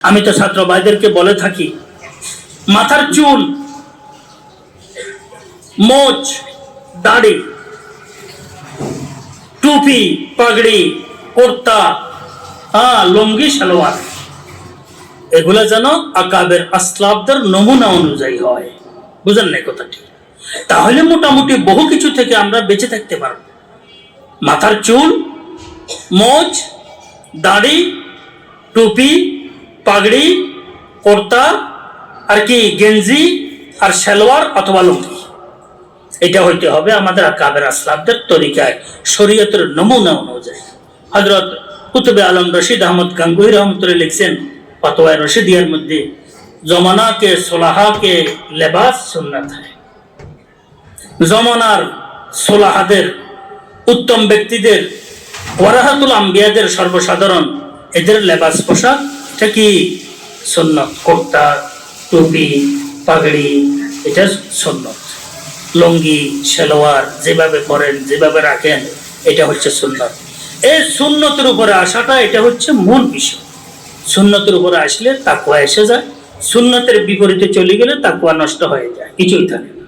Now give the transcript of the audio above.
আমি তো ছাত্র ভাইদেরকে বলে থাকি, মাথার চুল, মোচ, দাড়ি, টুপি, পাগড়ি, কুর্তা, লুঙ্গি, সালোয়ার, এগুলা যেন আকাবের আসলাফদের নমুনা অনুযায়ী হয়। বুঝেন না কথাটি? তাহলে মোটামুটি বহু কিছু থেকে আমরা বেঁচে থাকতে পারব। মাথার চুল, মোচ, দাড়ি, টুপি, পাগড়ি, কুর্তা, আর কি গেঞ্জি, আর সালোয়ার অথবা লুঙ্গি, এটা হইতে হবে আমাদের আকাবের আসলাফদের তরিকায়, শরীয়তের নমুনা অনুযায়ী। হযরত কুতুবে আলম রশিদ আহমদ গাঙ্গুহি রহমতুল্লাহ লিখছেন ফতোয়া রশিদিয়ার মধ্যে, জমানা কে সোলাহা কে লেবাস সুন্নাত হয়। জমানার সোলাহাদের, উত্তম ব্যক্তিদের, ওয়ারাহাতুল আম্বিয়াদের, সর্বসাধারণ এদের লেবাস পোশাক, এটা কি সুন্নত। কুর্তা, টুপি, পাগড়ি, এটা সুন্নত। লুঙ্গি, সালোয়ার যেভাবে পরেন, যেভাবে রাখেন, এটা হচ্ছে সুন্নত। এই সুন্নতের উপরে আসাটা, এটা হচ্ছে মূল বিষয়। সুন্নতের উপরে আসলে তাকওয়া এসে যায়, সুন্নতের বিপরীতে চলে গেলে তাকওয়া নষ্ট হয়ে যায়, কিছুই থাকে না।